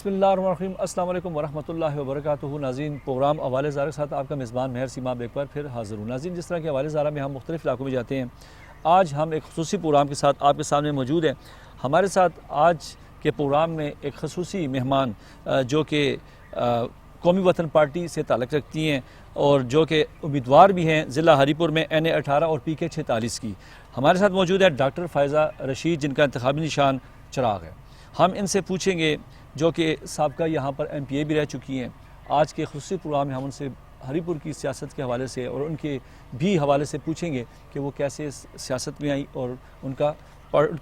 بسم اللہ الرحمن الرحیم۔ السلام علیکم ورحمۃ اللہ وبرکاتہ۔ ناظرین، پروگرام حوالے زارہ کے ساتھ آپ کا میزبان مہر سیماب ایک بار پھر حاضر ہوں۔ ناظرین، جس طرح کے حوالے زارہ میں ہم مختلف علاقوں میں جاتے ہیں، آج ہم ایک خصوصی پروگرام کے ساتھ آپ کے سامنے موجود ہیں۔ ہمارے ساتھ آج کے پروگرام میں ایک خصوصی مہمان جو کہ قومی وطن پارٹی سے تعلق رکھتی ہیں اور جو کہ امیدوار بھی ہیں ضلع ہری پور میں NA18 اور PK 46 کی، ہمارے ساتھ موجود ہے ڈاکٹر فائزہ رشید، جن کا انتخابی نشان چراغ ہے۔ ہم ان سے پوچھیں گے، جو کہ سابقہ یہاں پر MPA بھی رہ چکی ہیں۔ آج کے خصوصی پروگرام میں ہم ان سے ہری پور کی سیاست کے حوالے سے اور ان کے بھی حوالے سے پوچھیں گے کہ وہ کیسے سیاست میں آئی اور ان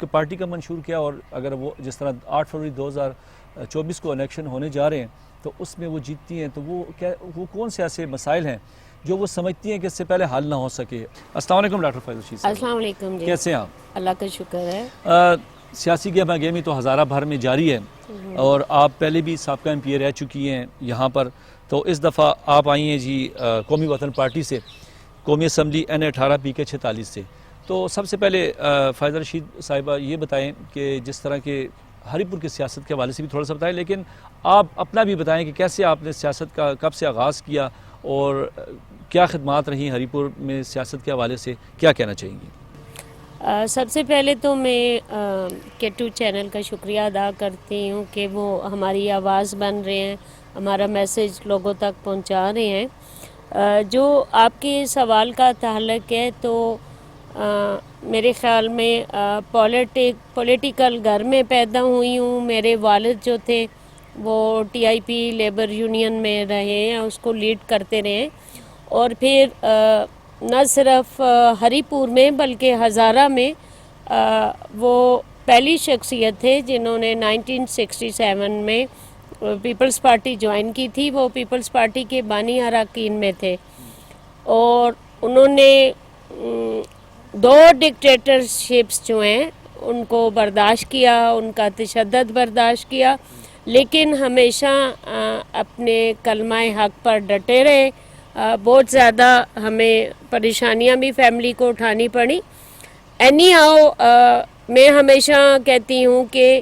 کی پارٹی کا منشور کیا، اور اگر وہ جس طرح 8 فروری 2024 کو الیکشن ہونے جا رہے ہیں تو اس میں وہ جیتتی ہیں تو وہ کون سے ایسے مسائل ہیں جو وہ سمجھتی ہیں کہ اس سے پہلے حل نہ ہو سکے۔ السلام علیکم ڈاکٹر فائزہ رشید صاحب۔ السلام علیکم جی، کیسے ہیں آپ؟ اللہ کا شکر ہے۔ سیاسی گہما گہمی تو ہزارہ بھر میں جاری ہے، اور آپ پہلے بھی سابقہ MPA رہ چکی ہیں یہاں پر، تو اس دفعہ آپ آئی ہیں جی قومی وطن پارٹی سے، قومی اسمبلی NA18 PK 46 سے۔ تو سب سے پہلے فائزہ رشید صاحبہ یہ بتائیں کہ جس طرح کے ہری پور کی سیاست کے حوالے سے بھی تھوڑا سا بتائیں، لیکن آپ اپنا بھی بتائیں کہ کیسے آپ نے سیاست کا کب سے آغاز کیا اور کیا خدمات رہیں ہری پور میں سیاست کے حوالے سے، کیا کہنا چاہیں گی؟ سب سے پہلے تو میں K2 چینل کا شکریہ ادا کرتی ہوں کہ وہ ہماری آواز بن رہے ہیں، ہمارا میسیج لوگوں تک پہنچا رہے ہیں۔ جو آپ کے سوال کا تعلق ہے تو میرے خیال میں پولیٹیکل گھر میں پیدا ہوئی ہوں۔ میرے والد جو تھے وہ TIP لیبر یونین میں رہے ہیں، اس کو لیڈ کرتے رہے، اور پھر نہ صرف ہری پور میں بلکہ ہزارہ میں وہ پہلی شخصیت تھے جنہوں نے 1967 میں پیپلز پارٹی جوائن کی تھی۔ وہ پیپلز پارٹی کے بانی اراکین میں تھے، اور انہوں نے 2 ڈکٹیٹرشپس جو ہیں ان کو برداشت کیا، ان کا تشدد برداشت کیا، لیکن ہمیشہ اپنے کلمہ حق پر ڈٹے رہے۔ بہت زیادہ ہمیں پریشانیاں بھی فیملی کو اٹھانی پڑی۔ اینی ہاؤ، میں ہمیشہ کہتی ہوں کہ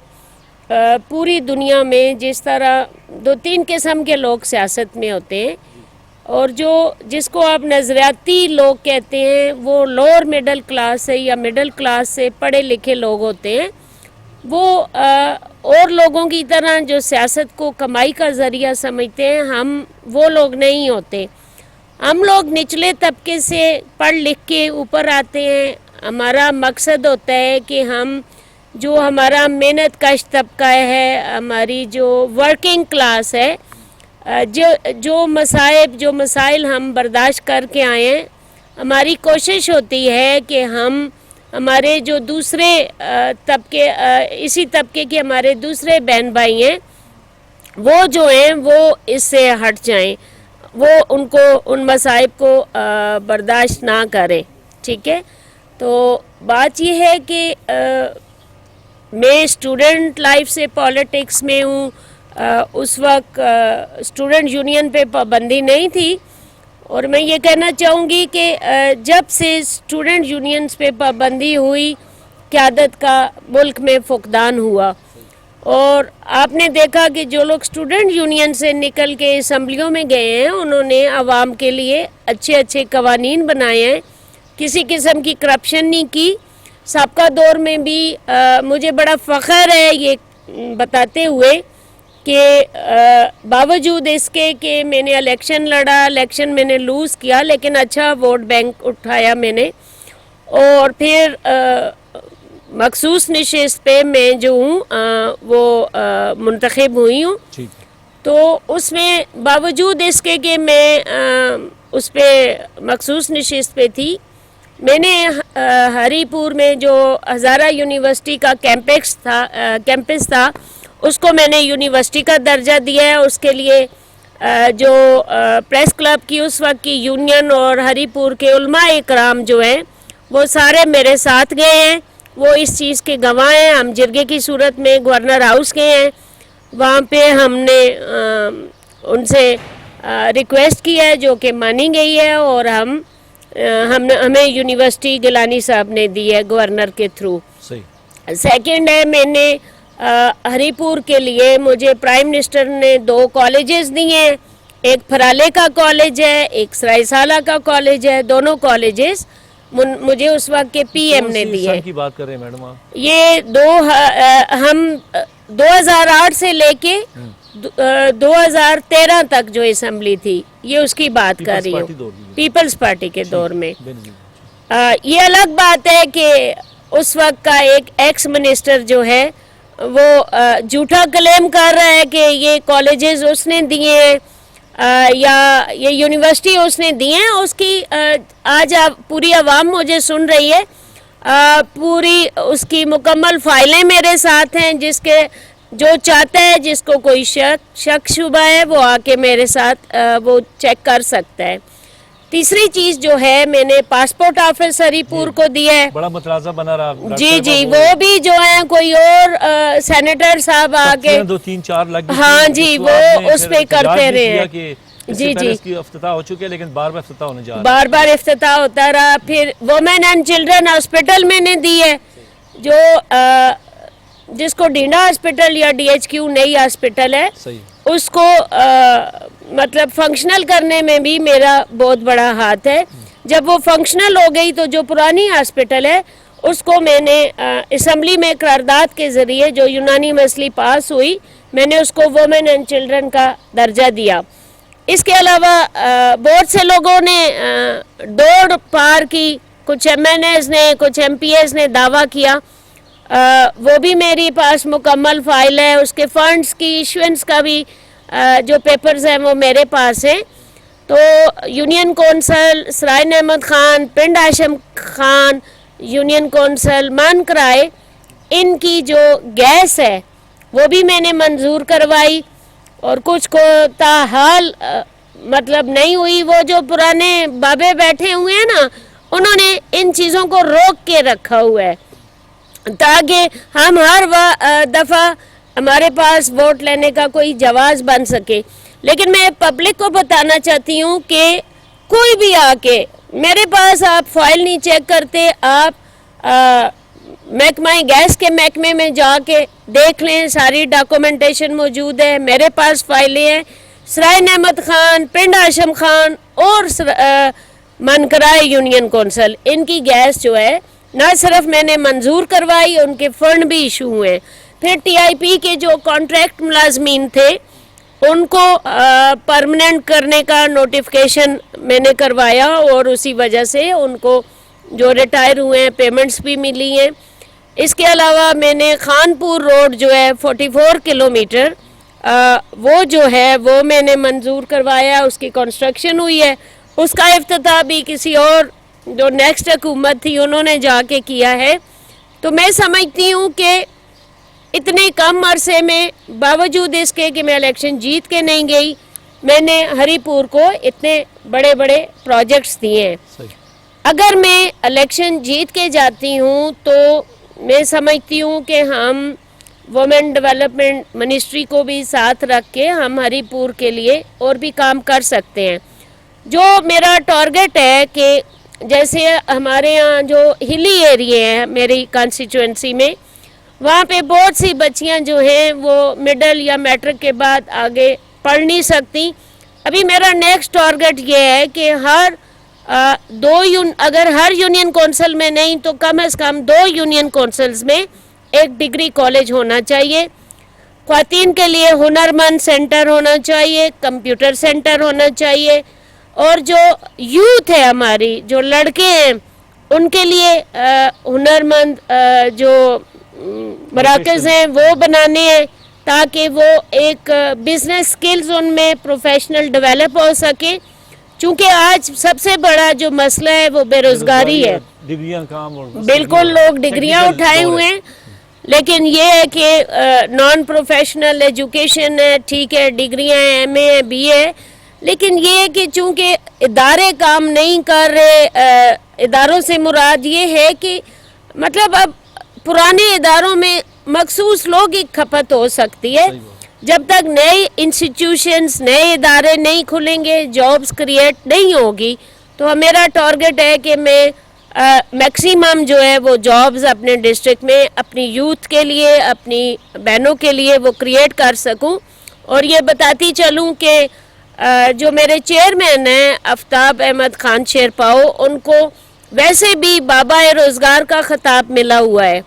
پوری دنیا میں جس طرح 2-3 قسم کے لوگ سیاست میں ہوتے ہیں، اور جس کو آپ نظریاتی لوگ کہتے ہیں وہ لوور مڈل کلاس سے یا مڈل کلاس سے پڑھے لکھے لوگ ہوتے ہیں۔ وہ اور لوگوں کی طرح جو سیاست کو کمائی کا ذریعہ سمجھتے ہیں، ہم وہ لوگ نہیں ہوتے۔ ہم لوگ نچلے طبقے سے پڑھ لکھ کے اوپر آتے ہیں۔ ہمارا مقصد ہوتا ہے کہ جو ہمارا محنت کش طبقہ ہے، ہماری جو ورکنگ کلاس ہے، جو مسائل ہم برداشت کر کے آئے ہیں، ہماری کوشش ہوتی ہے کہ ہمارے جو دوسرے طبقے، اسی طبقے کے ہمارے دوسرے بہن بھائی ہیں، وہ جو ہیں وہ اس سے ہٹ جائیں، وہ ان مسائل کو برداشت نہ کریں، ٹھیک ہے۔ تو بات یہ ہے کہ میں اسٹوڈنٹ لائف سے پولیٹکس میں ہوں۔ اس وقت اسٹوڈنٹ یونین پہ پابندی نہیں تھی، اور میں یہ کہنا چاہوں گی کہ جب سے اسٹوڈنٹ یونینز پہ پابندی ہوئی، قیادت کا ملک میں فقدان ہوا، اور آپ نے دیکھا کہ جو لوگ اسٹوڈنٹ یونین سے نکل کے اسمبلیوں میں گئے ہیں، انہوں نے عوام کے لیے اچھے قوانین بنائے ہیں، کسی قسم کی کرپشن نہیں کی۔ سابقہ دور میں بھی مجھے بڑا فخر ہے یہ بتاتے ہوئے کہ باوجود اس کے کہ میں نے الیکشن میں نے لوز کیا، لیکن اچھا ووٹ بینک اٹھایا میں نے، اور پھر مخصوص نشست پہ میں جو ہوں وہ منتخب ہوئی ہوں۔ تو اس میں باوجود اس کے کہ میں اس پہ مخصوص نشست پہ تھی، میں نے ہری پور میں جو ہزارہ یونیورسٹی کا کیمپس تھا اس کو میں نے یونیورسٹی کا درجہ دیا ہے۔ اس کے لیے جو پریس کلب کی اس وقت کی یونین اور ہری پور کے علماء اکرام جو ہیں وہ سارے میرے ساتھ گئے ہیں، وہ اس چیز کے گواہ ہیں۔ ہم جرگے کی صورت میں گورنر ہاؤس گئے ہیں، وہاں پہ ہم نے ان سے ریکویسٹ کی ہے جو کہ مانی گئی ہے، اور ہمیں یونیورسٹی گیلانی صاحب نے دی ہے گورنر کے تھرو۔ سیکنڈ ہے، میں نے ہری پور کے لیے مجھے پرائم منسٹر نے 2 کالجز دیے ہیں. ایک پھرالے کا کالج ہے, ایک سرائے سالہ کا کالج ہے. دونوں کالجز مجھے اس وقت کے پی ایم نے دیے. کی بات کر رہے ہیں میڈم آپ؟ یہ ہم 2008 سے لے کے 2013 تک جو اسمبلی تھی یہ اس کی بات کر رہی ہوں, پیپلز پارٹی کے دور میں. یہ الگ بات ہے کہ اس وقت کا ایک ایکس منسٹر جو ہے وہ جھوٹا کلیم کر رہا ہے کہ یہ کالجز اس نے دیے ہیں یا یہ یونیورسٹی اس نے دی ہیں. اس کی آج پوری عوام مجھے سن رہی ہے, پوری اس کی مکمل فائلیں میرے ساتھ ہیں. جس کے جو چاہتا ہے, جس کو کوئی شک شبہ ہے, وہ آ کے میرے ساتھ وہ چیک کر سکتا ہے. تیسری چیز جو ہے, میں نے پاسپورٹ آفس ہری پور کو دیا ہے. بڑا متنازع بنا رہا. جی وہ بھی جو ہیں کوئی اور سینیٹر صاحب آ کے 2-3-4 لگ, ہاں جی وہ اس پہ کرتے رہے ہیں. جی اس کی افتتاح ہو چکے لیکن بار بار افتتاح ہونے جا رہا ہے. بار افتتاح ہوتا رہا. پھر وومن اینڈ چلڈرن ہاسپٹل میں نے دی ہے, جو جس کو ڈینڈا ہاسپٹل یا ڈی ایچ کیو نئی ہاسپٹل ہے, اس کو مطلب فنکشنل کرنے میں بھی میرا بہت بڑا ہاتھ ہے. جب وہ فنکشنل ہو گئی تو جو پرانی ہاسپٹل ہے اس کو میں نے اسمبلی میں قرارداد کے ذریعے جو یونانی مسئلہ پاس ہوئی, میں نے اس کو وومن اینڈ چلڈرن کا درجہ دیا. اس کے علاوہ بہت سے لوگوں نے دوڑ پار کی, کچھ ایم این ایز نے, کچھ ایم پی ایز نے دعویٰ کیا, وہ بھی میری پاس مکمل فائل ہے. اس کے فنڈز کی ایشوئنس کا بھی جو پیپرز ہیں وہ میرے پاس ہیں. تو یونین کونسل سرائن احمد خان, پنڈ ہاشم خان, یونین کونسل مان کرائے, ان کی جو گیس ہے وہ بھی میں نے منظور کروائی. اور کچھ کو تاحال مطلب نہیں ہوئی. وہ جو پرانے بابے بیٹھے ہوئے ہیں نا, انہوں نے ان چیزوں کو روک کے رکھا ہوا ہے تاکہ ہم ہر دفعہ ہمارے پاس ووٹ لینے کا کوئی جواز بن سکے. لیکن میں پبلک کو بتانا چاہتی ہوں کہ کوئی بھی آ کے میرے پاس آپ فائل نہیں چیک کرتے, آپ محکمہ گیس کے محکمے میں جا کے دیکھ لیں, ساری ڈاکومنٹیشن موجود ہے. میرے پاس فائلیں ہیں. سرائن احمد خان, پنڈ ہاشم خان اور منکرائے یونین کونسل, ان کی گیس جو ہے نہ صرف میں نے منظور کروائی, ان کے فنڈ بھی ایشو ہوئے. پھر ٹی آئی پی کے جو کانٹریکٹ ملازمین تھے ان کو پرمننٹ کرنے کا نوٹیفیکیشن میں نے کروایا, اور اسی وجہ سے ان کو جو ریٹائر ہوئے ہیں پیمنٹس بھی ملی ہیں. اس کے علاوہ میں نے خانپور روڈ جو ہے 44 کلومیٹر وہ جو ہے وہ میں نے منظور کروایا, اس کی کنسٹرکشن ہوئی ہے. اس کا افتتاح بھی کسی اور جو نیکسٹ حکومت تھی انہوں نے جا کے کیا ہے. تو میں سمجھتی ہوں کہ اتنے کم عرصے میں باوجود اس کے کہ میں الیکشن جیت کے نہیں گئی, میں نے ہری پور کو اتنے بڑے بڑے پروجیکٹس دیے ہیں. اگر میں الیکشن جیت کے جاتی ہوں تو میں سمجھتی ہوں کہ ہم وومن ڈیولپمنٹ منسٹری کو بھی ساتھ رکھ کے ہم ہری پور کے لیے اور بھی کام کر سکتے ہیں. جو میرا ٹارگٹ ہے کہ جیسے ہمارے ہاں جو ہلی ایریے ہیں میری کانسٹیچوئنسی میں, وہاں پہ بہت سی بچیاں جو ہیں وہ مڈل یا میٹرک کے بعد آگے پڑھ نہیں سکتی. ابھی میرا نیکسٹ ٹارگٹ یہ ہے کہ اگر ہر یونین کونسل میں نہیں تو کم از کم 2 یونین کونسلز میں ایک ڈگری کالج ہونا چاہیے. خواتین کے لیے ہنرمند سینٹر ہونا چاہیے, کمپیوٹر سینٹر ہونا چاہیے, اور جو یوتھ ہے ہماری, جو لڑکے ہیں, ان کے لیے ہنرمند جو مراکز ہیں وہ بنانے ہیں تاکہ وہ ایک بزنس سکلز ان میں پروفیشنل ڈیولپ ہو سکے. چونکہ آج سب سے بڑا جو مسئلہ ہے وہ بے روزگاری ہے. بالکل لوگ ڈگریاں اٹھائے ہوئے ہیں, لیکن یہ ہے کہ نان پروفیشنل ایجوکیشن ہے, ٹھیک ہے, ڈگریاں ہیں, ایم اے ہے, بی اے, لیکن یہ ہے کہ چونکہ ادارے کام نہیں کر رہے. اداروں سے مراد یہ ہے کہ مطلب اب پرانے اداروں میں مخصوص لوگ ہی کھپت ہو سکتی ہے. جب تک نئے انسٹیٹیوشنز, نئے ادارے نہیں کھلیں گے, جابز کریٹ نہیں ہوگی. تو میرا ٹارگٹ ہے کہ میں میکسیمم جو ہے وہ جابز اپنے ڈسٹرکٹ میں اپنی یوتھ کے لیے اپنی بہنوں کے لیے وہ کریٹ کر سکوں. اور یہ بتاتی چلوں کہ جو میرے چیئرمین ہیں آفتاب احمد خان شیرپاؤ, ان کو ویسے بھی بابا روزگار کا خطاب ملا ہوا ہے,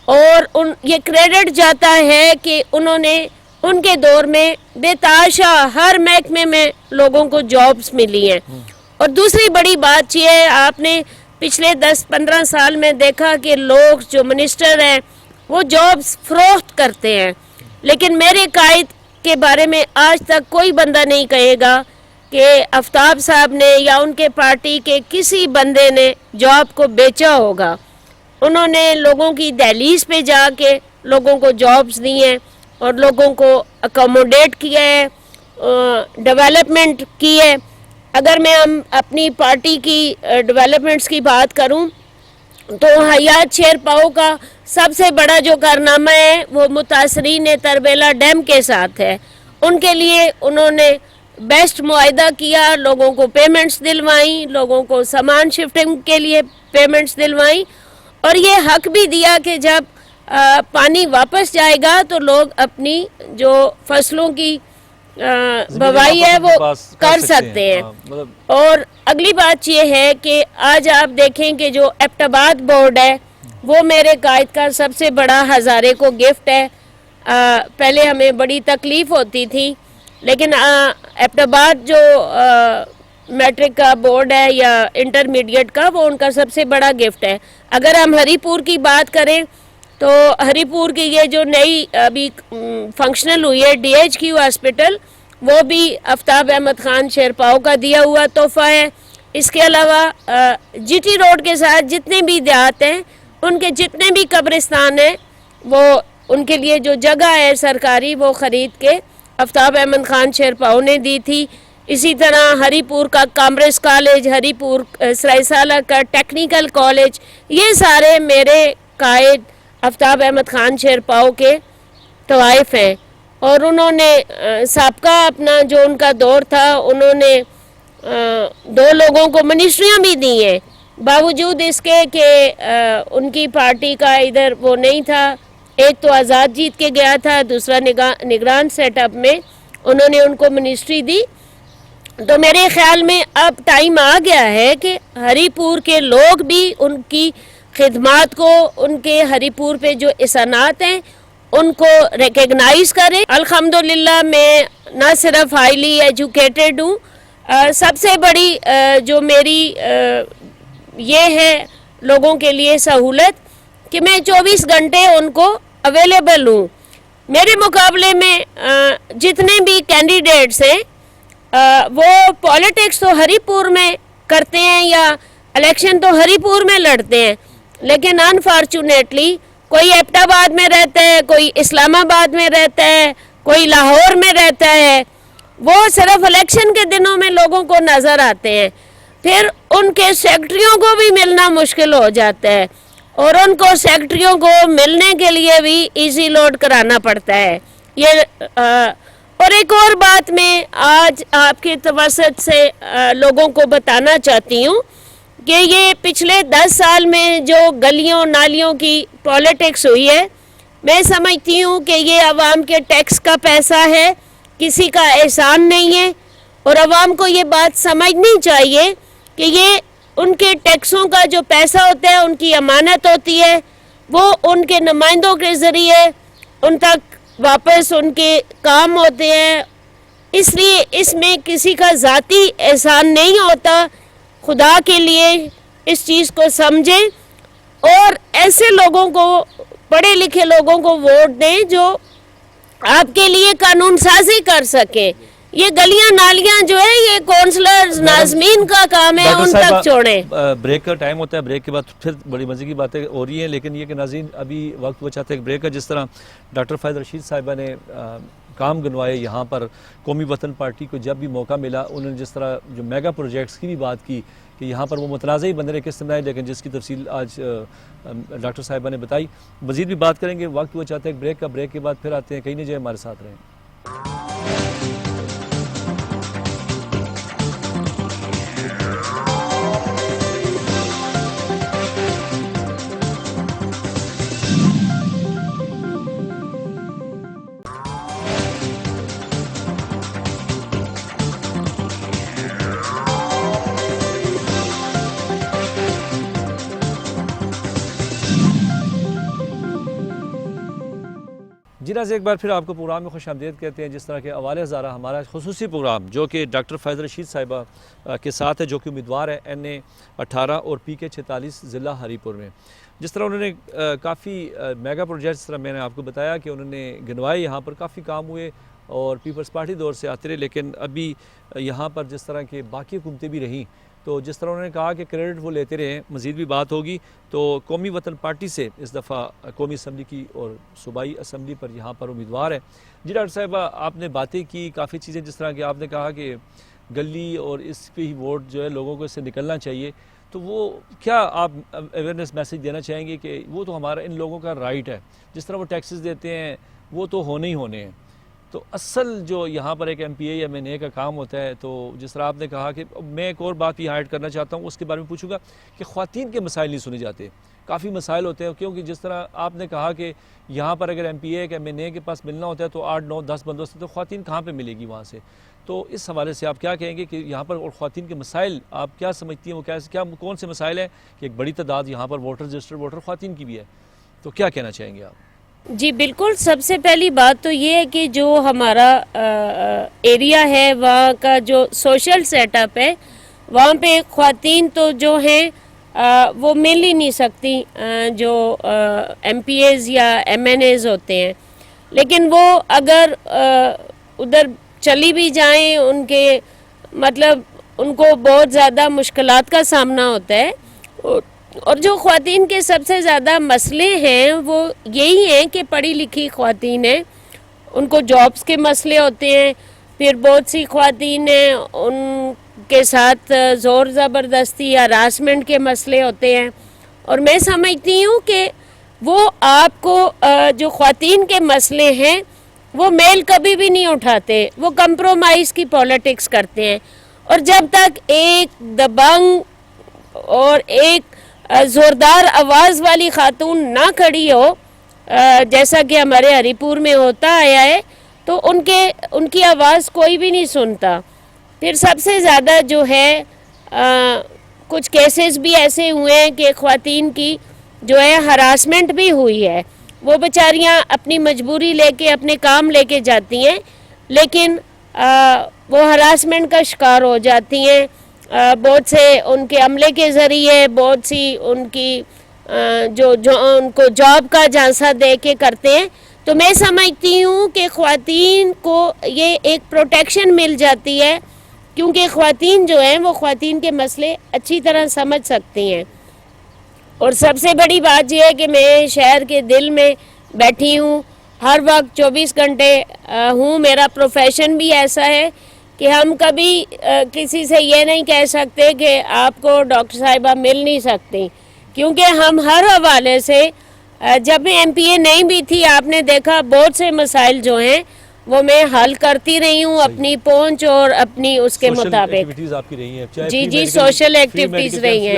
اور یہ کریڈٹ جاتا ہے کہ انہوں نے ان کے دور میں بے تحاشا ہر محکمے میں لوگوں کو جابز ملی ہیں. اور دوسری بڑی بات یہ ہے, آپ نے پچھلے 10-15 سال میں دیکھا کہ لوگ جو منسٹر ہیں وہ جابز فروخت کرتے ہیں, لیکن میرے قائد کے بارے میں آج تک کوئی بندہ نہیں کہے گا کہ آفتاب صاحب نے یا ان کے پارٹی کے کسی بندے نے جاب کو بیچا ہوگا. انہوں نے لوگوں کی دہلیز پہ جا کے لوگوں کو جابز دی ہیں اور لوگوں کو اکوموڈیٹ کیا ہے, ڈیولپمنٹ کی ہے. اگر میں اپنی پارٹی کی ڈیولپمنٹس کی بات کروں تو حیات شیرپاؤ کا سب سے بڑا جو کارنامہ ہے وہ متاثرین تربیلا ڈیم کے ساتھ ہے. ان کے لیے انہوں نے بیسٹ معاہدہ کیا, لوگوں کو پیمنٹس دلوائیں, لوگوں کو سامان شفٹنگ کے لیے پیمنٹس دلوائیں, اور یہ حق بھی دیا کہ جب پانی واپس جائے گا تو لوگ اپنی جو فصلوں کی بوائی ہے وہ کر سکتے ہیں. اور اگلی بات یہ ہے کہ آج آپ دیکھیں کہ جو ایبٹ آباد بورڈ ہے وہ میرے قائد کا سب سے بڑا ہزارے کو گفٹ ہے. پہلے ہمیں بڑی تکلیف ہوتی تھی, لیکن ایبٹ آباد جو میٹرک کا بورڈ ہے یا انٹرمیڈیٹ کا, وہ ان کا سب سے بڑا گفٹ ہے. اگر ہم ہری پور کی بات کریں تو ہری پور کی یہ جو نئی ابھی فنکشنل ہوئی ہے DHQ ہاسپٹل, وہ بھی آفتاب احمد خان شیرپاؤ کا دیا ہوا تحفہ ہے. اس کے علاوہ GT روڈ کے ساتھ جتنے بھی دیہات ہیں ان کے جتنے بھی قبرستان ہیں وہ ان کے لیے جو جگہ ہے سرکاری وہ خرید کے آفتاب احمد خان شیرپاؤ نے دی تھی. اسی طرح ہری پور کا کامرس کالج, ہری پور سرائیسالہ کا ٹیکنیکل کالج, یہ سارے میرے قائد آفتاب احمد خان شیرپاؤ کے طوائف ہیں. اور انہوں نے سابقہ اپنا جو ان کا دور تھا انہوں نے 2 لوگوں کو منسٹریاں بھی دی ہیں, باوجود اس کے کہ ان کی پارٹی کا ادھر وہ نہیں تھا. ایک تو آزاد جیت کے گیا تھا, دوسرا نگران سیٹ اپ میں انہوں نے ان کو منسٹری دی. تو میرے خیال میں اب ٹائم آ گیا ہے کہ ہری پور کے لوگ بھی ان کی خدمات کو, ان کے ہری پور پہ جو احسانات ہیں ان کو ریکگنائز کریں. الحمدللہ میں نہ صرف ہائیلی ایجوکیٹڈ ہوں, سب سے بڑی جو میری یہ ہے لوگوں کے لیے سہولت کہ میں 24 گھنٹے ان کو اویلیبل ہوں. میرے مقابلے میں جتنے بھی کینڈیڈیٹس ہیں وہ پولیٹکس تو ہری پور میں کرتے ہیں یا الیکشن تو ہری پور میں لڑتے ہیں, لیکن انفارچونیٹلی کوئی ایبٹ آباد میں رہتا ہے, کوئی اسلام آباد میں رہتا ہے, کوئی لاہور میں رہتا ہے. وہ صرف الیکشن کے دنوں میں لوگوں کو نظر آتے ہیں, پھر ان کے سیکرٹریوں کو بھی ملنا مشکل ہو جاتا ہے, اور ان کو سیکرٹریوں کو ملنے کے لیے بھی ایزی لوڈ کرانا پڑتا ہے. اور ایک اور بات میں آج آپ کے توسط سے لوگوں کو بتانا چاہتی ہوں کہ یہ پچھلے 10 سال میں جو گلیوں نالیوں کی پولیٹکس ہوئی ہے, میں سمجھتی ہوں کہ یہ عوام کے ٹیکس کا پیسہ ہے, کسی کا احسان نہیں ہے. اور عوام کو یہ بات سمجھنی چاہیے کہ یہ ان کے ٹیکسوں کا جو پیسہ ہوتا ہے ان کی امانت ہوتی ہے, وہ ان کے نمائندوں کے ذریعے ان تک واپس ان کے کام ہوتے ہیں. اس لیے اس میں کسی کا ذاتی احسان نہیں ہوتا. خدا کے لیے اس چیز کو سمجھیں اور ایسے لوگوں کو, پڑھے لکھے لوگوں کو ووٹ دیں جو آپ کے لیے قانون سازی کر سکیں. یہ گلیاں نالیاں جو ہے یہ کونسلرز ناظمین کا کام ہے, ان تک چھوڑیں. بریک کا ٹائم ہوتا ہے, بریک کے بعد پھر بڑی مزے کی باتیں ہو رہی ہیں, لیکن یہ کہ ناظرین ابھی وقت وہ چاہتے ہیں ایک بریک کا. جس طرح ڈاکٹر فائز رشید صاحبہ نے کام گنوائے یہاں پر, قومی وطن پارٹی کو جب بھی موقع ملا انہوں نے جس طرح جو میگا پروجیکٹس کی بھی بات کی کہ یہاں پر وہ متنازعی بندے کس طرح ہے, لیکن جس کی تفصیل آج ڈاکٹر صاحبہ نے بتائی. مزید بھی بات کریں گے, وقت وہ چاہتے ہیں ایک بریک کا. بریک کے بعد پھر آتے ہیں, کہیں نہ جائیں, ہمارے ساتھ رہیں. ناظرین ایک بار پھر آپ کو پروگرام میں خوش آمدید کہتے ہیں. جس طرح کہ اول ہزارہ ہمارا خصوصی پروگرام جو کہ ڈاکٹر فیض رشید صاحبہ کے ساتھ ہے، جو کہ امیدوار ہے NA 18 اور PK 46 ضلع ہری پور میں. جس طرح انہوں نے کافی میگا پروجیکٹ، جس طرح میں نے آپ کو بتایا کہ انہوں نے گنوائے، یہاں پر کافی کام ہوئے اور پیپلز پارٹی دور سے آتے رہے، لیکن ابھی یہاں پر جس طرح کے باقی حکومتیں بھی رہیں تو جس طرح انہوں نے کہا کہ کریڈٹ وہ لیتے رہے ہیں. مزید بھی بات ہوگی تو قومی وطن پارٹی سے اس دفعہ قومی اسمبلی کی اور صوبائی اسمبلی پر یہاں پر امیدوار ہے. جی ڈاکٹر صاحبہ، آپ نے باتیں کی کافی چیزیں، جس طرح کہ آپ نے کہا کہ گلی اور اس پہ ہی ووٹ جو ہے لوگوں کو اس سے نکلنا چاہیے، تو وہ کیا آپ اویئرنیس میسیج دینا چاہیں گے کہ وہ تو ہمارا ان لوگوں کا رائٹ ہے، جس طرح وہ ٹیکسز دیتے ہیں وہ تو ہونے ہی ہونے ہیں. تو اصل جو یہاں پر ایک MPA یا MNA کا کام ہوتا ہے، تو جس طرح آپ نے کہا کہ میں ایک اور بات بھی ایڈ کرنا چاہتا ہوں، اس کے بارے میں پوچھوں گا کہ خواتین کے مسائل نہیں سنے جاتے. کافی مسائل ہوتے ہیں، کیونکہ جس طرح آپ نے کہا کہ یہاں پر اگر MPA یا MNA کے پاس ملنا ہوتا ہے تو 8 9 10 بندوں سے، تو خواتین کہاں پہ ملے گی وہاں سے؟ تو اس حوالے سے آپ کیا کہیں گے کہ یہاں پر اور خواتین کے مسائل آپ کیا سمجھتی ہیں، وہ کیا کون سے مسائل ہیں کہ ایک بڑی تعداد یہاں پر ووٹر رجسٹرڈ ووٹر خواتین کی بھی ہے، تو کیا کہنا چاہیں گے آپ؟ جی بالکل. سب سے پہلی بات تو یہ ہے کہ جو ہمارا ایریا ہے وہاں کا جو سوشل سیٹ اپ ہے، وہاں پہ خواتین تو جو ہیں وہ مل ہی نہیں سکتی جو MPAs یا MNAs ہوتے ہیں. لیکن وہ اگر ادھر چلی بھی جائیں، ان کے مطلب ان کو بہت زیادہ مشکلات کا سامنا ہوتا ہے. اور جو خواتین کے سب سے زیادہ مسئلے ہیں وہ یہی ہیں کہ پڑھی لکھی خواتین ہیں، ان کو جابس کے مسئلے ہوتے ہیں. پھر بہت سی خواتین ہیں، ان کے ساتھ زور زبردستی ہراسمنٹ کے مسئلے ہوتے ہیں. اور میں سمجھتی ہوں کہ وہ آپ کو جو خواتین کے مسئلے ہیں وہ میل کبھی بھی نہیں اٹھاتے، وہ کمپرومائز کی پولیٹکس کرتے ہیں. اور جب تک ایک دبنگ اور ایک زوردار آواز والی خاتون نہ کھڑی ہو، جیسا کہ ہمارے ہری پور میں ہوتا آیا ہے، تو ان کی آواز کوئی بھی نہیں سنتا. پھر سب سے زیادہ جو ہے کچھ کیسز بھی ایسے ہوئے ہیں کہ خواتین کی جو ہے ہراسمنٹ بھی ہوئی ہے. وہ بیچاریاں اپنی مجبوری لے کے اپنے کام لے کے جاتی ہیں، لیکن وہ ہراسمنٹ کا شکار ہو جاتی ہیں. بہت سے ان کے عملے کے ذریعے، بہت سی ان کی جو ان کو جاب کا جھانسا دے کے کرتے ہیں. تو میں سمجھتی ہوں کہ خواتین کو یہ ایک پروٹیکشن مل جاتی ہے، کیونکہ خواتین جو ہیں وہ خواتین کے مسئلے اچھی طرح سمجھ سکتی ہیں. اور سب سے بڑی بات یہ ہے کہ میں شہر کے دل میں بیٹھی ہوں، ہر وقت 24 گھنٹے ہوں. میرا پروفیشن بھی ایسا ہے کہ ہم کبھی کسی سے یہ نہیں کہہ سکتے کہ آپ کو ڈاکٹر صاحبہ مل نہیں سکتی، کیونکہ ہم ہر حوالے سے، جب میں MPA نہیں بھی تھی، آپ نے دیکھا بہت سے مسائل جو ہیں وہ میں حل کرتی رہی ہوں اپنی پہنچ اور اپنی اس کے مطابق. جی سوشل ایکٹیویٹیز رہی ہیں.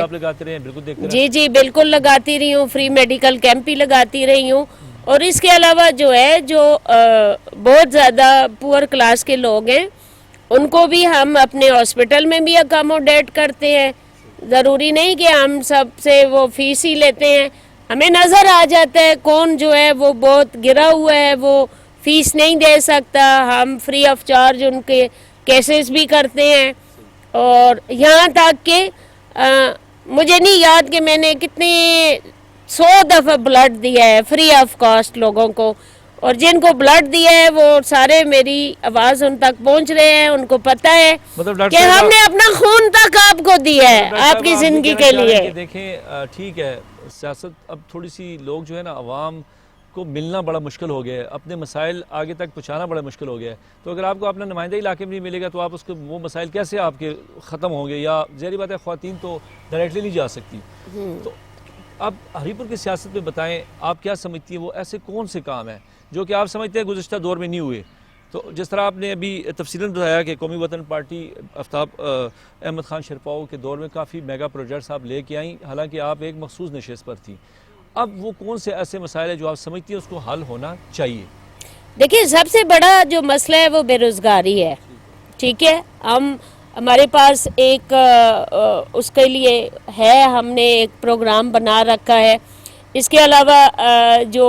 جی بالکل لگاتی رہی ہوں، فری میڈیکل کیمپ بھی لگاتی رہی ہوں. اور اس کے علاوہ جو ہے جو بہت زیادہ پور کلاس کے لوگ ہیں ان کو بھی ہم اپنے ہاسپٹل میں بھی اکاموڈیٹ کرتے ہیں. ضروری نہیں کہ ہم سب سے وہ فیس ہی لیتے ہیں، ہمیں نظر آ جاتا ہے کون جو ہے وہ بہت گرا ہوا ہے، وہ فیس نہیں دے سکتا، ہم فری آف چارج ان کے کیسز بھی کرتے ہیں. اور یہاں تک کہ مجھے نہیں یاد کہ میں نے کتنے 100 دفعہ بلڈ دیا ہے فری آف کاسٹ لوگوں کو، اور جن کو بلڈ دیا ہے وہ سارے میری آواز ان تک پہنچ رہے ہیں، ان کو پتہ ہے کہ ہم نے اپنا خون تک آپ کو دیا ہے آپ کی زندگی کے لیے. دیکھیں ٹھیک ہے، سیاست اب تھوڑی سی لوگ جو ہے نا عوام کو ملنا بڑا مشکل ہو گیا ہے، اپنے مسائل آگے تک پہنچانا بڑا مشکل ہو گیا ہے. تو اگر آپ کو اپنا نمائندہ علاقے میں نہیں ملے گا تو آپ اس کو وہ مسائل کیسے آپ کے ختم ہوں گے؟ یا ظاہری بات ہے خواتین تو ڈائریکٹلی نہیں جا سکتی. تو اب ہری پور کی سیاست میں بتائیں آپ کیا سمجھتی ہیں وہ ایسے کون سے کام ہیں جو کہ آپ سمجھتے ہیں گزشتہ دور میں نہیں ہوئے؟ تو جس طرح آپ نے ابھی تفصیلاً بتایا کہ قومی وطن پارٹی آفتاب احمد خان شرپاؤ کے دور میں کافی میگا پروجیکٹس آپ لے کے آئیں، حالانکہ آپ ایک مخصوص نشست پر تھی. اب وہ کون سے ایسے مسائل ہیں جو آپ سمجھتی ہیں اس کو حل ہونا چاہیے؟ دیکھیں سب سے بڑا جو مسئلہ ہے وہ بے روزگاری ہے. ٹھیک ہے، ہمارے پاس ایک اس کے لیے ہے، ہم نے ایک پروگرام بنا رکھا ہے. اس کے علاوہ جو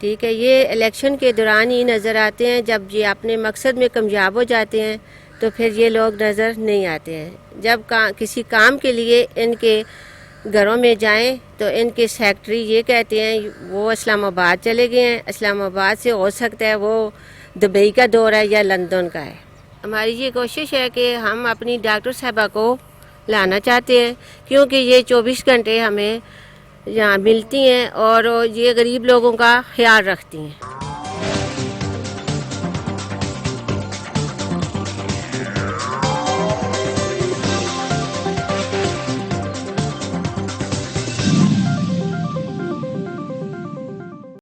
ٹھیک ہے، یہ الیکشن کے دوران ہی نظر آتے ہیں، جب یہ اپنے مقصد میں کامیاب ہو جاتے ہیں تو پھر یہ لوگ نظر نہیں آتے ہیں. جب کسی کام کے لیے ان کے گھروں میں جائیں تو ان کے سیکٹری یہ کہتے ہیں وہ اسلام آباد چلے گئے ہیں، اسلام آباد سے ہو سکتا ہے وہ دبئی کا دور ہے یا لندن کا ہے. ہماری یہ کوشش ہے کہ ہم اپنی ڈاکٹر صاحبہ کو لانا چاہتے ہیں، کیونکہ یہ 24 گھنٹے ہمیں یہاں ملتی ہیں اور یہ غریب لوگوں کا خیال رکھتی ہیں.